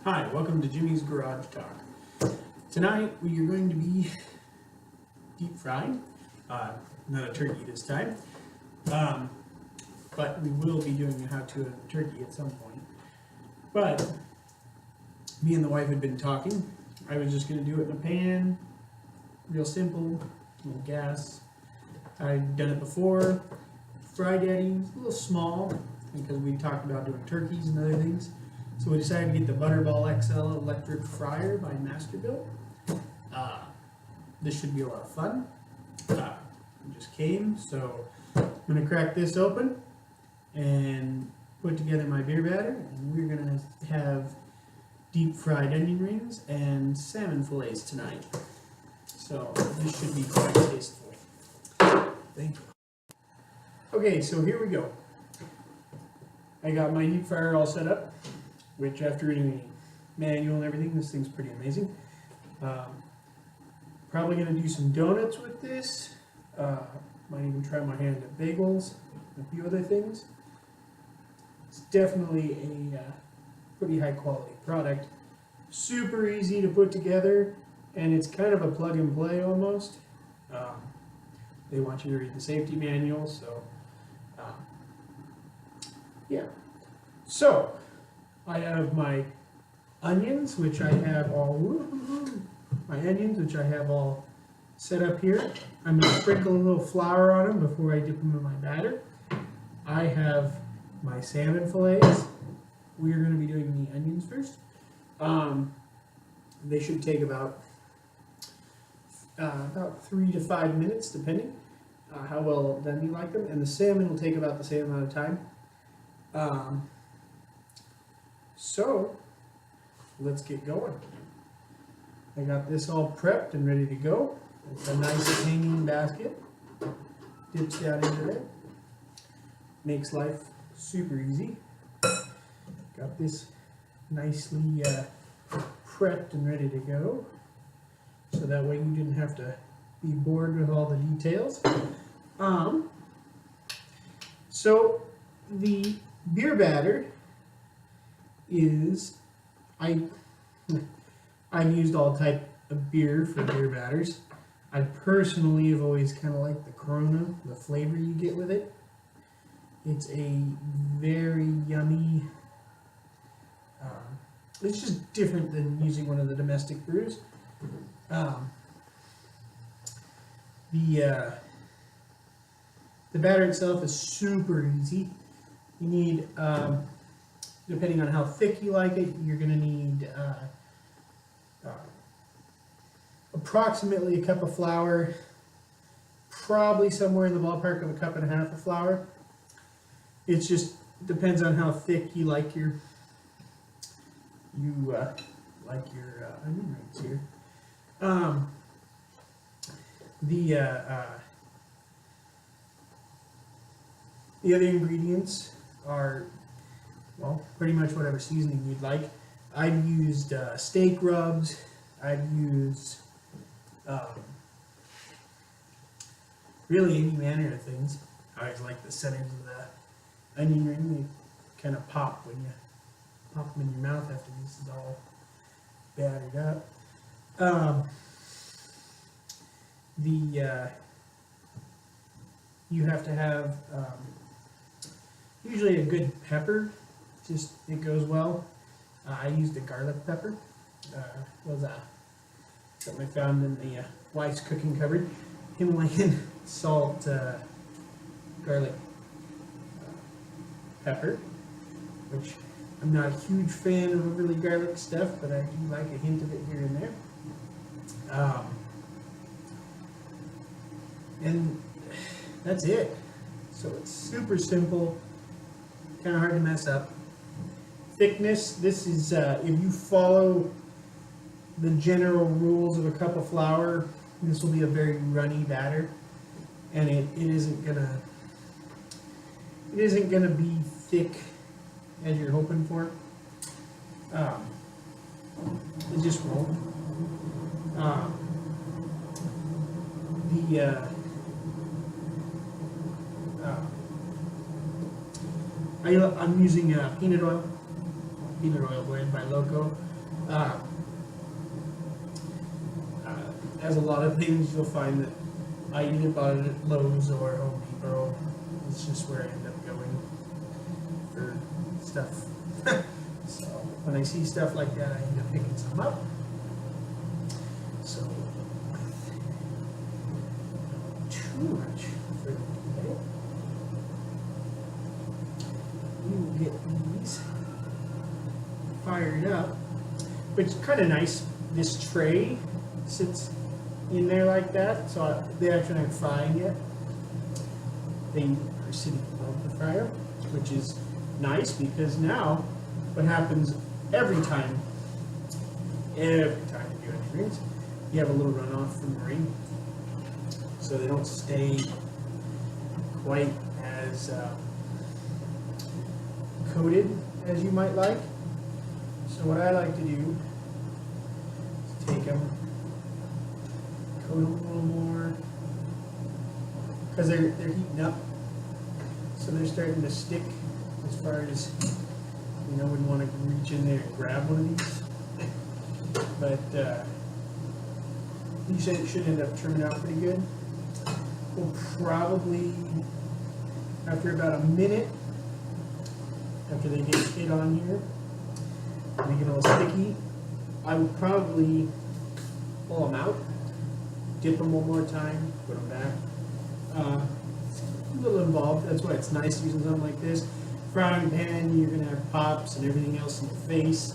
Hi, welcome to Jimmy's Garage Talk. Tonight we are going to be deep frying, not a turkey this time, but we will be doing a how-to of a turkey at some point. But me and the wife had been talking. I was just going to do it in a pan, real simple, little gas. I'd done it before, fried Eddie's, a little small, because we talked about doing turkeys and other things. So we decided to get the Butterball XL electric fryer by Masterbuilt. This should be a lot of fun. It just came, so I'm going to crack this open and put together my beer batter, and we're going to have deep fried onion rings and salmon fillets tonight. So this should be quite tasteful. Thank you. Okay, so here we go. I got my deep fryer all set up, which after reading the manual and everything, this thing's pretty amazing. Probably going to do some donuts with this. Might even try my hand at bagels and a few other things. It's definitely a pretty high quality product. Super easy to put together, and it's kind of a plug and play almost. They want you to read the safety manual, so yeah. So I have my onions, which I have all set up here. I'm going to sprinkle a little flour on them before I dip them in my batter. I have my salmon fillets. We are going to be doing the onions first. They should take about 3 to 5 minutes, depending how well done you like them. And the salmon will take about the same amount of time. So let's get going. I got this all prepped and ready to go. It's a nice hanging basket. Dips down into there. Makes life super easy. Got this nicely prepped and ready to go. So that way you didn't have to be bored with all the details. So the beer batter is, I've used all type of beer for beer batters. I personally have always kind of liked the Corona, the flavor you get with it. It's a very yummy, it's just different than using one of the domestic brews. The batter itself is super easy. You need, depending on how thick you like it, you're going to need approximately a cup of flour, probably somewhere in the ballpark of a cup and a half of flour. It just depends on how thick you like your onion rings here. The other ingredients are, well, pretty much whatever seasoning you'd like. I've used steak rubs. I've used really any manner of things. I always like the centers of the onion ring. They kind of pop when you pop them in your mouth after this is all battered up. You have to have usually a good pepper. Just it goes well. I used a garlic pepper. Was something I found in the wife's cooking cupboard. Himalayan salt garlic pepper, which I'm not a huge fan of overly garlic stuff, but I do like a hint of it here and there. And that's it. So it's super simple, kind of hard to mess up. Thickness, this is, if you follow the general rules of a cup of flour, this will be a very runny batter, and it isn't gonna be thick as you're hoping for. It just won't. I'm using peanut oil brand by Loco. Uh, as a lot of things, you'll find that I either bought it at Lowe's or Home Depot. It's just where I end up going for stuff. So when I see stuff like that, I end up picking some up. So not too much for today. We will get these fired up. But it's kind of nice. This tray sits in there like that, so they actually aren't frying yet. They are sitting above the fryer, which is nice because now what happens every time you do onion rings, you have a little runoff from the ring, so they don't stay quite as coated as you might like. So what I like to do is take them, coat them a little more, because they're heating up, so they're starting to stick as far as, you know, wouldn't want to reach in there and grab one of these. But these should end up turning out pretty good. We'll probably, after about a minute, after they get hit on here, they get a little sticky, I would probably pull them out, dip them one more time, put them back. A little involved. That's why it's nice using something like this. Frying pan, you're gonna have pops and everything else in the face.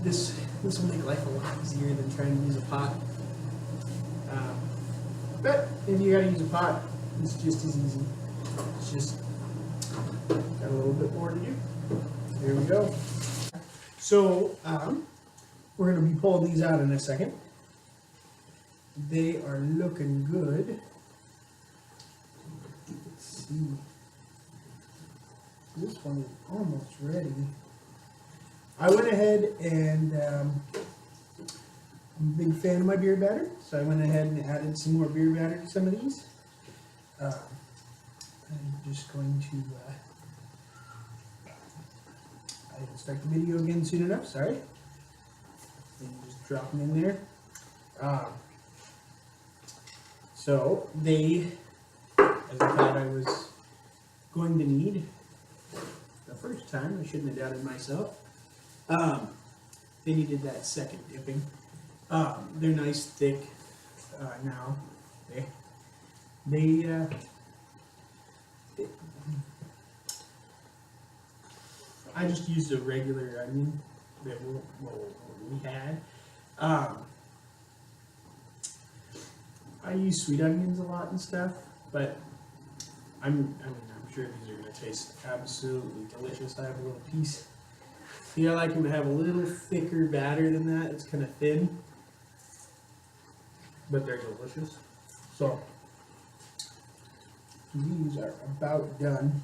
This will make life a lot easier than trying to use a pot. But if you gotta use a pot, it's just as easy. It's just got a little bit more to do. Here we go. So we're gonna be pulling these out in a second. They are looking good. Let's see. This one is almost ready. I went ahead and I'm a big fan of my beer batter, so I went ahead and added some more beer batter to some of these. I'm just going to I didn't start the video again soon enough, sorry. And just drop them in there. So they, as I thought I was going to need the first time, I shouldn't have doubted myself. They needed that second dipping. They're nice thick now. I just used a regular onion that we had. I use sweet onions a lot and stuff, but I'm sure these are going to taste absolutely delicious. I have a little piece. See, I like them to have a little thicker batter than that. It's kind of thin, but they're delicious. So these are about done.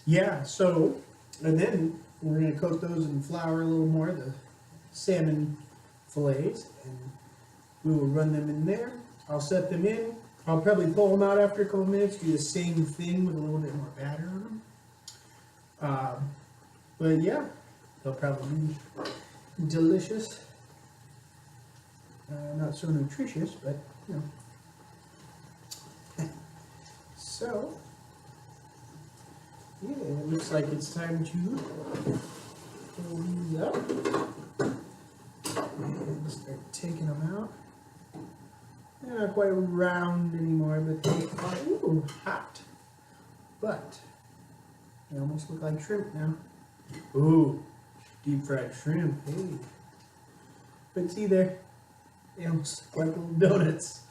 Yeah, so, and then we're going to coat those in flour a little more, the salmon fillets, and we will run them in there. I'll set them in. I'll probably pull them out after a couple minutes, do the same thing with a little bit more batter on them. But yeah, they'll probably be delicious. Not so nutritious, but you know. So, yeah, it looks like it's time to pull these up and start taking them out. They're not quite round anymore, but they are hot. But they almost look like shrimp now. Ooh, deep fried shrimp. Hey, but see there, they almost look like little donuts.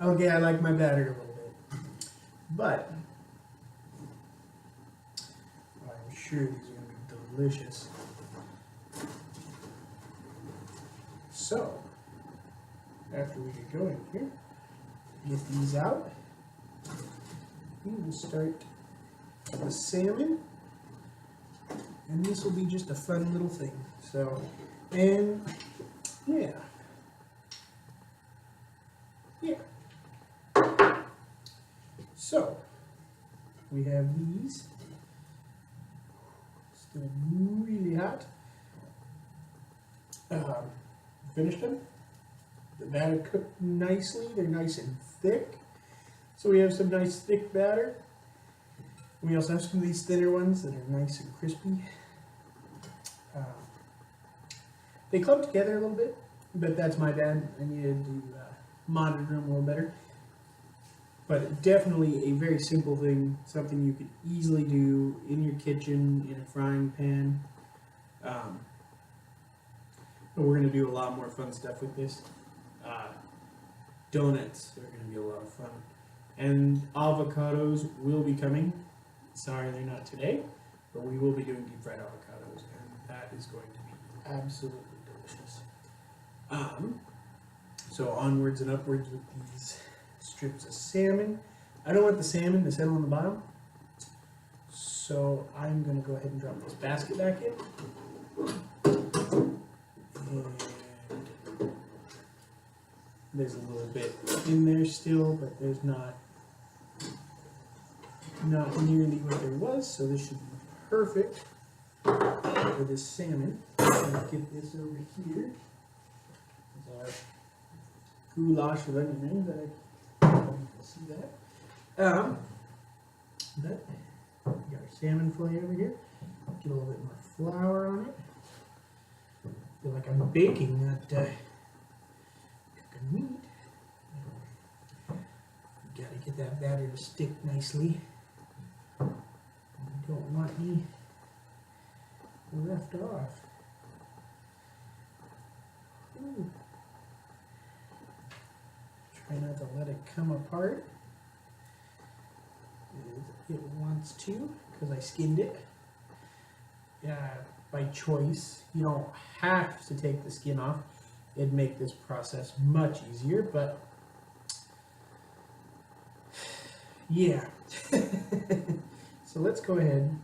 Okay, I like my batter a little bit, but I'm sure these are going to be delicious. So, after we get going here, get these out, we will start the salmon, and this will be just a fun little thing. So, and yeah. So, we have these really hot. Finished them. The batter cooked nicely. They're nice and thick. So we have some nice thick batter. We also have some of these thinner ones that are nice and crispy. They clump together a little bit, but that's my bad. I needed to monitor them a little better. But definitely a very simple thing, something you could easily do in your kitchen, in a frying pan. But we're going to do a lot more fun stuff with this. Donuts are going to be a lot of fun. And avocados will be coming. Sorry they're not today, but we will be doing deep fried avocados, and that is going to be absolutely delicious. So onwards and upwards with these strips of salmon. I don't want the salmon to settle on the bottom, so I'm going to go ahead and drop this basket back in. And there's a little bit in there still, but there's not nearly what there was, so this should be perfect for this salmon. Let's get this over here. There's our goulash of onion rings. I don't know if you can see that. But we got our salmon fillet over here. Get a little bit more flour on it. I feel like I'm baking, not cooking meat. You gotta get that batter to stick nicely. You don't want any left off. Ooh. Try not to let it come apart as it wants to, because I skinned it. By choice. You don't have to take the skin off. It'd make this process much easier, but yeah. So let's go ahead.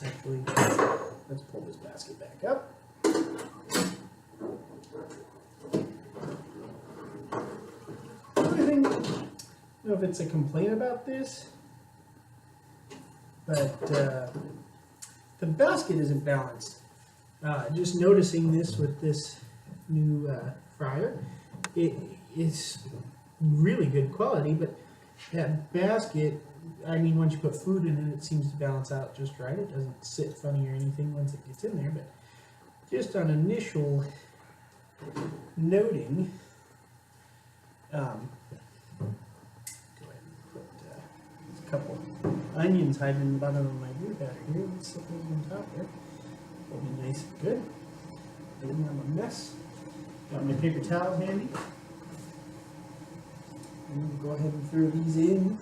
Actually, let's pull this basket back up. I don't know if it's a complaint about this, but the basket isn't balanced. Just noticing this with this new fryer, it is really good quality, but that basket, I mean, once you put food in it, it seems to balance out just right. It doesn't sit funny or anything once it gets in there, but just on initial noting, go ahead and put a couple onions hiding in the bottom of my beer batter here. Let's set those on top there. That'll be nice and good. I didn't have a mess. Got my paper towel handy. And go ahead and throw these in.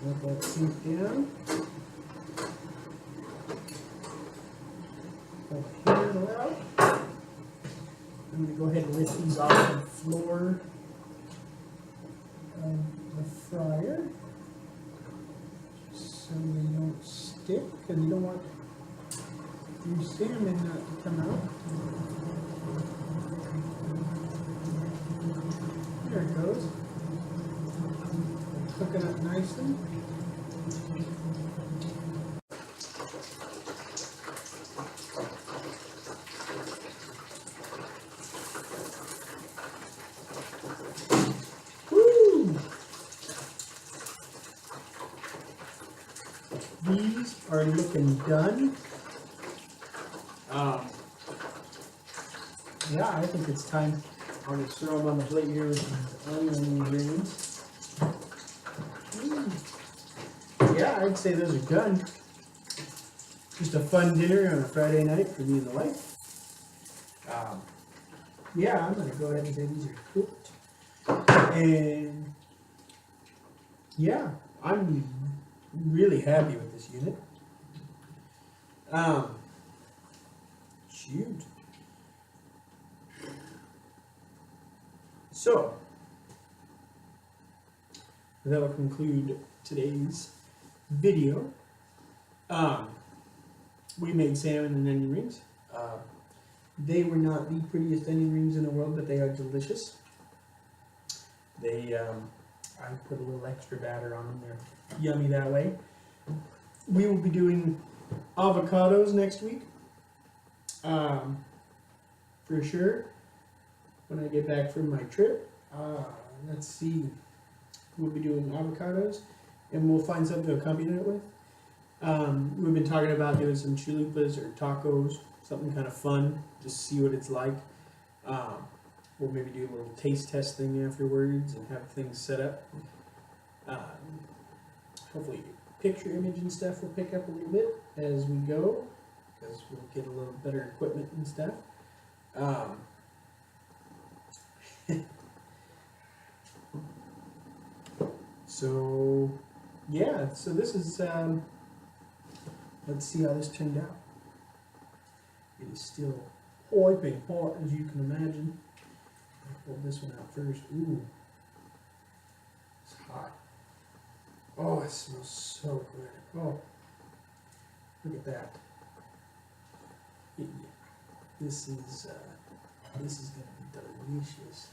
Let that sink down. Pull the handle out. I'm going to go ahead and lift these off the floor of the fryer, just so they don't stick, because you don't want your salmon not to come out. There it goes. Cooking up nicely. These are looking done. Yeah, I think it's time. I'll just throw them on the plate here with these onion rings. Yeah, I'd say those are done. Just a fun dinner on a Friday night for me and the wife. Yeah, I'm going to go ahead and say these are cooked. And yeah, I'm really happy with this unit. Shoot. So, that will conclude today's video. We made salmon and onion rings. They were not the prettiest onion rings in the world, but they are delicious. They, I put a little extra batter on them. They're yummy that way. We will be doing avocados next week, for sure, when I get back from my trip. Let's see, we'll be doing avocados, and we'll find something to accompany it with. We've been talking about doing some chalupas or tacos, something kind of fun, just see what it's like. We'll maybe do a little taste test thing afterwards and have things set up. Hopefully picture image and stuff will pick up a little bit as we go, because we'll get a little better equipment and stuff. So yeah, so this is, let's see how this turned out. It is still piping hot, as you can imagine. I'll pull this one out first. Ooh, it's hot. Oh, it smells so good. Oh, look at that. Yeah, this is gonna be delicious.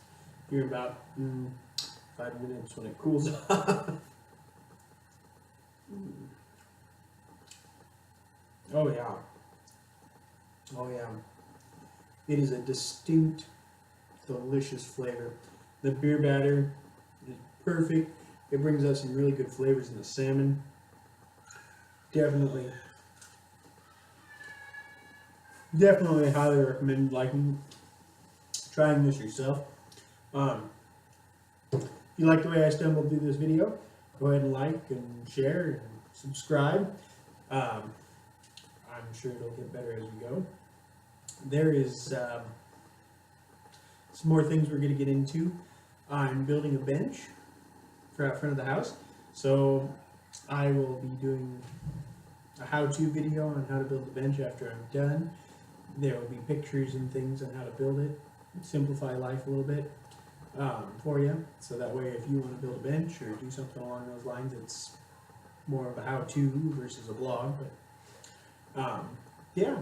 Here in about 5 minutes when it cools off. Oh yeah. Oh yeah. It is a distinct, delicious flavor. The beer batter is perfect. It brings out some really good flavors in the salmon. Definitely highly recommend trying this yourself. If you like the way I stumbled through this video, go ahead and like and share and subscribe. I'm sure it'll get better as we go. There is some more things we're going to get into. I'm building a bench for out front of the house, so I will be doing a how-to video on how to build the bench after I'm done. There will be pictures and things on how to build it, simplify life a little bit for you, so that way if you want to build a bench or do something along those lines, it's more of a how-to versus a blog. But yeah.